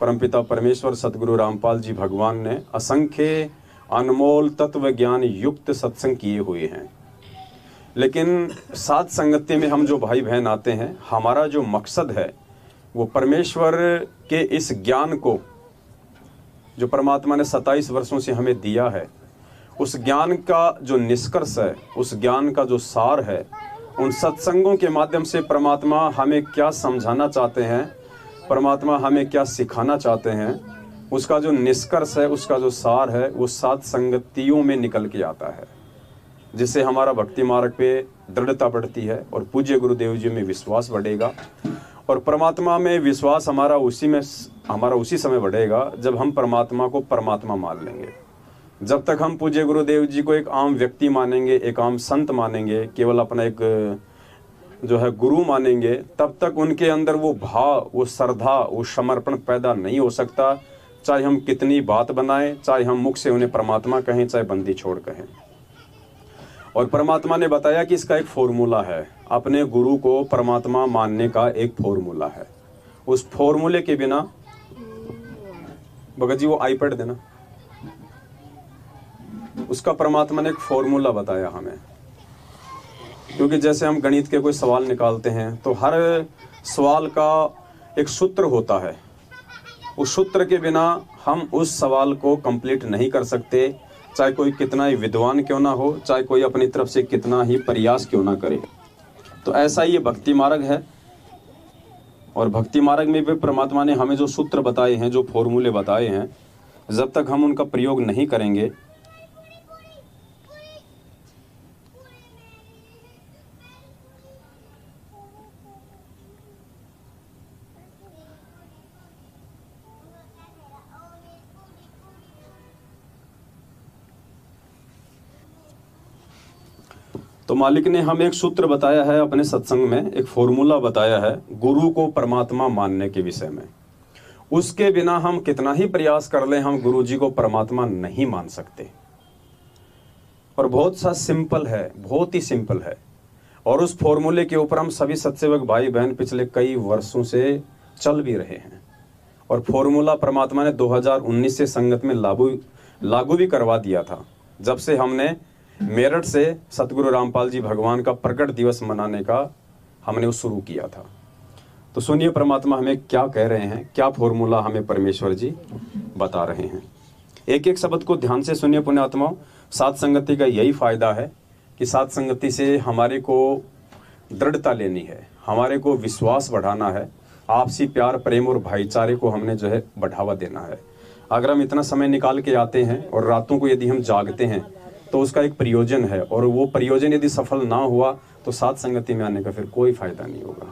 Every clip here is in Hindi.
परमपिता परमेश्वर सतगुरु रामपाल जी भगवान ने असंख्य अनमोल तत्व ज्ञान युक्त सत्संग किए हुए हैं। लेकिन साथ संगति में हम जो भाई बहन आते हैं, हमारा जो मकसद है वो परमेश्वर के इस ज्ञान को जो परमात्मा ने 27 वर्षों से हमें दिया है, उस ज्ञान का जो निष्कर्ष है, उस ज्ञान का जो सार है, उन सत्संगों के माध्यम से परमात्मा हमें क्या समझाना चाहते हैं, परमात्मा हमें क्या सिखाना चाहते हैं, उसका जो निष्कर्ष है, उसका जो सार है, वो सात संगतियों में निकल के आता है, जिससे हमारा भक्ति मार्ग पे दृढ़ता बढ़ती है और पूज्य गुरुदेव जी में विश्वास बढ़ेगा। और परमात्मा में विश्वास हमारा उसी समय बढ़ेगा जब हम परमात्मा को परमात्मा मान लेंगे। जब तक हम पूज्य गुरुदेव जी को एक आम व्यक्ति मानेंगे, एक आम संत मानेंगे, केवल अपना एक जो है गुरु मानेंगे, तब तक उनके अंदर वो भाव, वो श्रद्धा, वो समर्पण पैदा नहीं हो सकता। चाहे हम कितनी बात बनाएं, चाहे हम मुख से उन्हें परमात्मा कहें, चाहे बंदी छोड़ कहें। और परमात्मा ने बताया कि इसका एक फॉर्मूला है, अपने गुरु को परमात्मा मानने का एक फॉर्मूला है। उस फॉर्मूले के बिना, भगत जी वो आईपैड देना, उसका परमात्मा ने एक फॉर्मूला बताया हमें। क्योंकि जैसे हम गणित के कोई सवाल निकालते हैं तो हर सवाल का एक सूत्र होता है, उस सूत्र के बिना हम उस सवाल को कंप्लीट नहीं कर सकते, चाहे कोई कितना ही विद्वान क्यों ना हो, चाहे कोई अपनी तरफ से कितना ही प्रयास क्यों ना करे। तो ऐसा ही ये भक्ति मार्ग है। और भक्ति मार्ग में भी परमात्मा ने हमें जो सूत्र बताए हैं, जो फॉर्मूले बताए हैं, जब तक हम उनका प्रयोग नहीं करेंगे, तो मालिक ने हमें एक सूत्र बताया है अपने सत्संग में, एक फॉर्मूला बताया है गुरु को परमात्मा मानने के विषय में। उसके बिना हम कितना ही प्रयास कर लें, हम गुरु जी को परमात्मा नहीं मान सकते। और बहुत सा सिंपल है, बहुत ही सिंपल है। और उस फॉर्मूले के ऊपर हम सभी सत्सेवक भाई बहन पिछले कई वर्षों से चल भी रहे हैं। और फॉर्मूला परमात्मा ने 2019 से संगत में लागू भी करवा दिया था, जब से हमने मेरठ से सतगुरु रामपाल जी भगवान का प्रकट दिवस मनाने का हमने वो शुरू किया था। तो सुनिए परमात्मा हमें क्या कह रहे हैं, क्या फॉर्मूला हमें परमेश्वर जी बता रहे हैं। एक एक शब्द को ध्यान से सुनिए पुण्यात्माओं। साथ संगति का यही फायदा है कि साथ संगति से हमारे को दृढ़ता लेनी है, हमारे को विश्वास बढ़ाना है, आपसी प्यार प्रेम और भाईचारे को हमने जो है बढ़ावा देना है। अगर हम इतना समय निकाल के आते हैं और रातों को यदि हम जागते हैं तो उसका एक प्रयोजन है, और वो प्रयोजन यदि सफल ना हुआ तो साथ संगति में आने का फिर कोई फायदा नहीं होगा।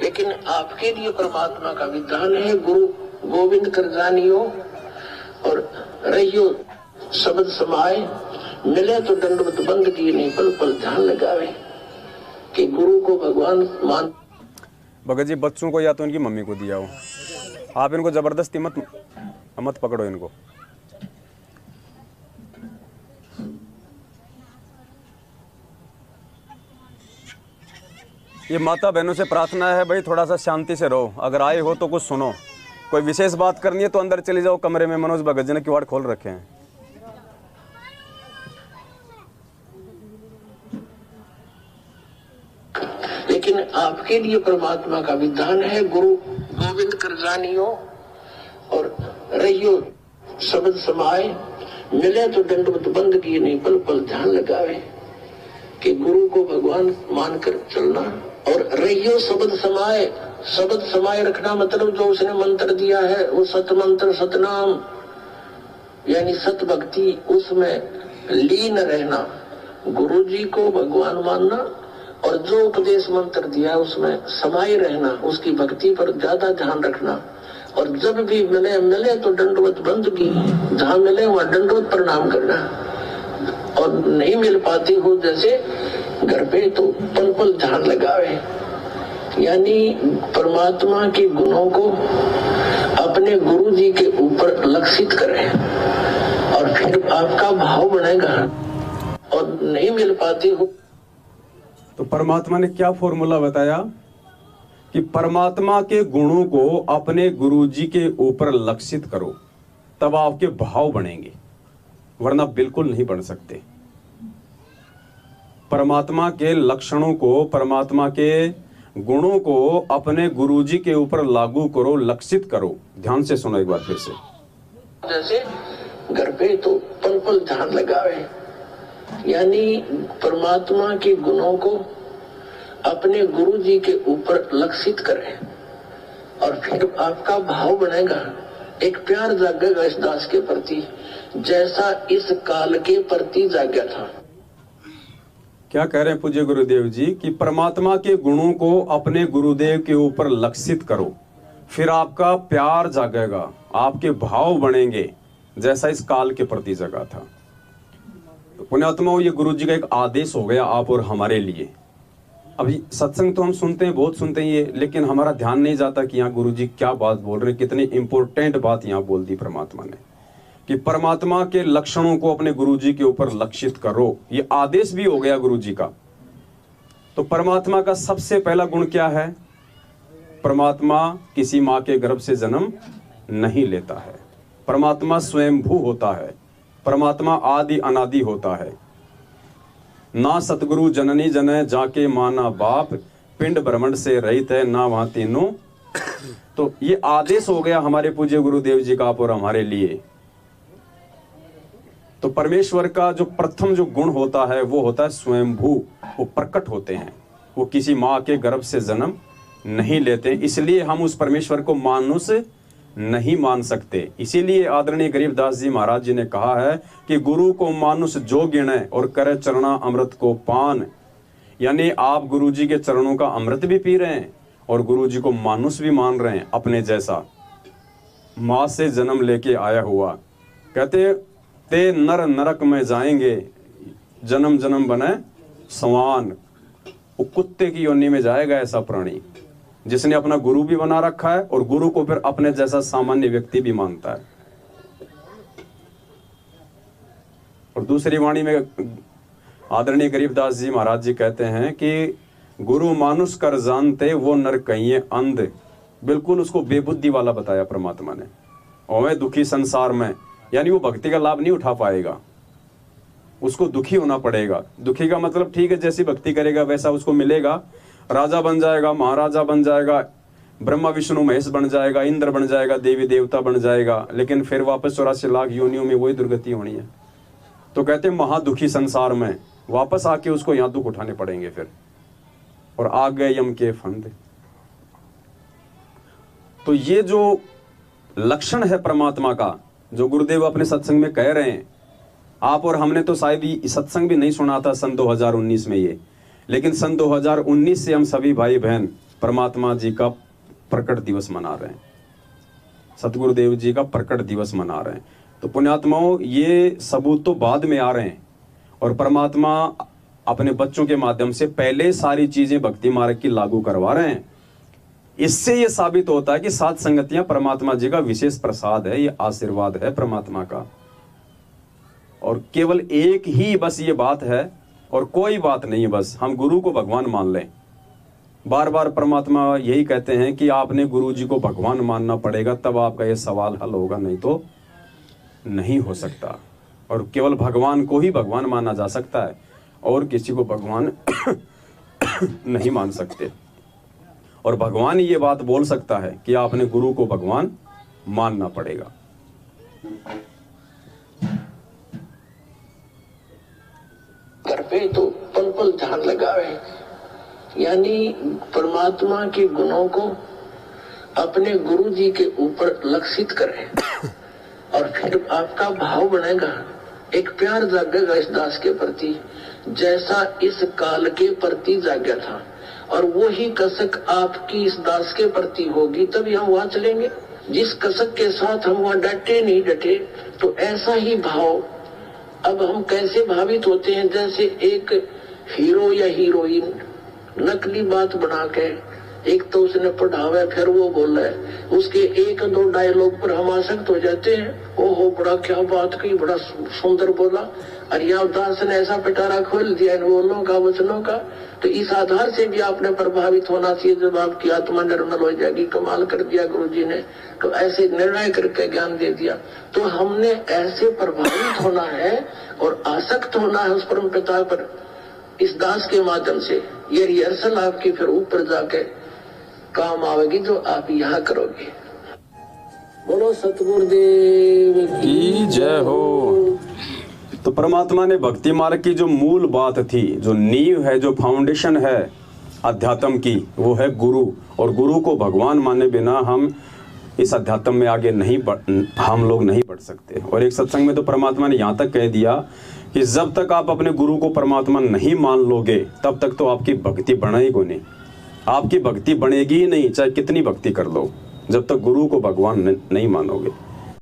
लेकिन आपके लिए परमात्मा का विधान है, गुरु गोविंद कर जानियो और रहियो शब्द समाए, मिले तो दंडवत बंद किए नहीं पल पल ध्यान लगावे, कि गुरु को भगवान मान। भगत जी बच्चों को या तो उनकी मम्मी को दिया हो, आप इनको जबरदस्ती मत पकड़ो इनको। ये माता बहनों से प्रार्थना है भाई, थोड़ा सा शांति से रहो। अगर आए हो तो कुछ सुनो, कोई विशेष बात करनी है तो अंदर चले जाओ कमरे में। मनोज भगत जी ने किवाड़ खोल रखे हैं। लेकिन आपके लिए परमात्मा का विधान है, गुरु गोविंद कर जानियो और रहियो शब्द समाए, मिले तो दंडवत बंद किए नहीं पल पल ध्यान लगावे, कि गुरु को भगवान मानकर चलना। और रहियो शब्द समाए, शब्द समाए रखना मतलब जो उसने मंत्र दिया है वो सत मंत्र सतनाम, यानी सत भक्ति, उसमें लीन रहना, गुरु जी को भगवान मानना और जो उपदेश मंत्र दिया उसमें समाये रहना, उसकी भक्ति पर ज्यादा ध्यान रखना। और जब भी मिले तो दंडवत बंद की, जहाँ मिले वहाँ दंडवत प्रणाम करना। और नहीं मिल पाती हो जैसे घर पे तो पल पल ध्यान लगावे, यानी परमात्मा के गुणों को अपने गुरु जी के ऊपर लक्षित करें और फिर आपका भाव बनेगा। और नहीं मिल पाती हो तो परमात्मा ने क्या फॉर्मूला बताया कि परमात्मा के गुणों को अपने गुरुजी के ऊपर लक्षित करो, तब आपके भाव बनेंगे, वरना बिल्कुल नहीं बन सकते। परमात्मा के लक्षणों को, परमात्मा के गुणों को अपने गुरुजी के ऊपर लागू करो, लक्षित करो। ध्यान से सुनो एक बार फिर से। जैसे घर पे तो पल पल ध्यान लगावे, यानी परमात्मा के गुणों को अपने गुरु जी के ऊपर लक्षित करें, और फिर आपका भाव बनेगा, एक प्यार जागेगा इस दास के प्रति, जैसा इस काल के प्रति जागा था। क्या कह रहे हैं पूज्य गुरुदेव जी कि परमात्मा के गुणों को अपने गुरुदेव के ऊपर लक्षित करो, फिर आपका प्यार जागेगा, आपके भाव बनेंगे, जैसा इस काल के प्रति जगा था। तो पुण्यात्माओं, ये गुरु जी का एक आदेश हो गया आप और हमारे लिए। अभी सत्संग तो हम सुनते हैं, बहुत सुनते हैं ये, लेकिन हमारा ध्यान नहीं जाता कि यहाँ गुरु जी क्या बात बोल रहे हैं, कितनी इंपॉर्टेंट बात यहाँ बोल दी परमात्मा ने कि परमात्मा के लक्षणों को अपने गुरु जी के ऊपर लक्षित करो। ये आदेश भी हो गया गुरु जी का। तो परमात्मा का सबसे पहला गुण क्या है? परमात्मा किसी माँ के गर्भ से जन्म नहीं लेता है। परमात्मा स्वयंभू होता है। परमात्मा आदि अनादि होता है। ना सतगुरु जननी जने जाके माना बाप, पिंड ब्रह्मांड से रहित है ना वहां तीनों। तो ये आदेश हो गया हमारे पूज्य गुरुदेव जी का आप और हमारे लिए। तो परमेश्वर का जो प्रथम जो गुण होता है वो होता है स्वयंभू। वो प्रकट होते हैं, वो किसी माँ के गर्भ से जन्म नहीं लेते, इसलिए हम उस परमेश्वर को मानुष नहीं मान सकते। इसीलिए आदरणीय गरीबदास जी महाराज जी ने कहा है कि गुरु को मानुष जो गिने और करे चरणा अमृत को पान। यानी आप गुरु जी के चरणों का अमृत भी पी रहे हैं और गुरु जी को मानुष भी मान रहे हैं, अपने जैसा, माँ से जन्म लेके आया हुआ। कहते ते नर नरक में जाएंगे, जन्म जन्म बने समान। वो कुत्ते की योनि में जाएगा ऐसा प्राणी जिसने अपना गुरु भी बना रखा है और गुरु को फिर अपने जैसा सामान्य व्यक्ति भी मानता है। और दूसरी वाणी में आदरणीय गरीबदास जी महाराज जी कहते हैं कि गुरु मानुष कर जानते वो नर कहिए अंध। बिल्कुल उसको बेबुद्धि वाला बताया परमात्मा ने। और दुखी संसार में, यानी वो भक्ति का लाभ नहीं उठा पाएगा, उसको दुखी होना पड़ेगा। दुखी का मतलब ठीक है, जैसी भक्ति करेगा वैसा उसको मिलेगा। राजा बन जाएगा, महाराजा बन जाएगा, ब्रह्मा विष्णु महेश बन जाएगा, इंद्र बन जाएगा, देवी देवता बन जाएगा, लेकिन फिर वापस 84 लाख योनियों में वही दुर्गति होनी है। तो कहते हैं महादुखी संसार में वापस आके उसको यहाँ दुख उठाने पड़ेंगे फिर, और आ गए यम के फंद। तो ये जो लक्षण है परमात्मा का, जो गुरुदेव अपने सत्संग में कह रहे हैं, आप और हमने तो शायद ये सत्संग भी नहीं सुना था सन 2019 में ये, लेकिन सन 2019 से हम सभी भाई बहन परमात्मा जी का प्रकट दिवस मना रहे हैं, सतगुरुदेव जी का प्रकट दिवस मना रहे हैं। तो पुण्यात्माओं, ये सबूत तो बाद में आ रहे हैं, और परमात्मा अपने बच्चों के माध्यम से पहले सारी चीजें भक्ति मार्ग की लागू करवा रहे हैं। इससे ये साबित होता है कि सात संगतियां परमात्मा जी का विशेष प्रसाद है, ये आशीर्वाद है परमात्मा का। और केवल एक ही बस ये बात है और कोई बात नहीं है, बस हम गुरु को भगवान मान लें। बार बार परमात्मा यही कहते हैं कि आपने गुरु जी को भगवान मानना पड़ेगा, तब आपका ये सवाल हल होगा, नहीं तो नहीं हो सकता। और केवल भगवान को ही भगवान माना जा सकता है, और किसी को भगवान नहीं मान सकते। और भगवान ये बात बोल सकता है कि आपने गुरु को भगवान मानना पड़ेगा। घर पे तो पल पल ध्यान लगावे, यानी परमात्मा के गुणों को अपने गुरु जी के ऊपर लक्षित करें, और फिर आपका भाव बनेगा, एक प्यार जागेगा इस दास के प्रति, जैसा इस काल के प्रति जागा था। और वो ही कसक आपकी इस दास के प्रति होगी, तभी हम वहां चलेंगे। जिस कसक के साथ हम वहां डटे नहीं डटे, तो ऐसा ही भाव। अब हम कैसे भावित होते हैं, जैसे एक हीरो या हीरोइन नकली बात बना के एक तो उसने पढ़ावे, फिर वो बोला है, उसके एक दो डायलॉग पर हम आसक्त हो जाते हैं। ओहो बड़ा क्या बात की, बड़ा सुंदर बोला। अरियादास ने ऐसा पिटारा खोल दिया इन बोलों का, वचनों का। तो इस आधार से भी आपने प्रभावित होना चाहिए जब आपकी आत्मा निर्मल हो जाएगी। कमाल कर दिया गुरु जी ने, तो ऐसे निर्णय करके ज्ञान दे दिया। तो हमने ऐसे प्रभावित होना है और आसक्त होना है उस परम पिता पर, इस दास के माध्यम से। ये रिहर्सल आपकी फिर ऊपर जाके काम आवेगी जो आप यहाँ करोगे। बोलो सतगुरुदेव की जय हो। तो परमात्मा ने भक्ति मार्ग की जो मूल बात थी, जो नींव है, जो फाउंडेशन है अध्यात्म की, वो है गुरु। और गुरु को भगवान माने बिना हम इस अध्यात्म में आगे हम लोग नहीं बढ़ सकते। और एक सत्संग में तो परमात्मा ने यहाँ तक कह दिया कि जब तक आप अपने गुरु को परमात्मा नहीं मान लोगे तब तक तो आपकी भक्ति बढ़ेगी नहीं। आपकी भक्ति बढ़ेगी ही नहीं, चाहे कितनी भक्ति कर लो, जब तक गुरु को भगवान नहीं मानोगे।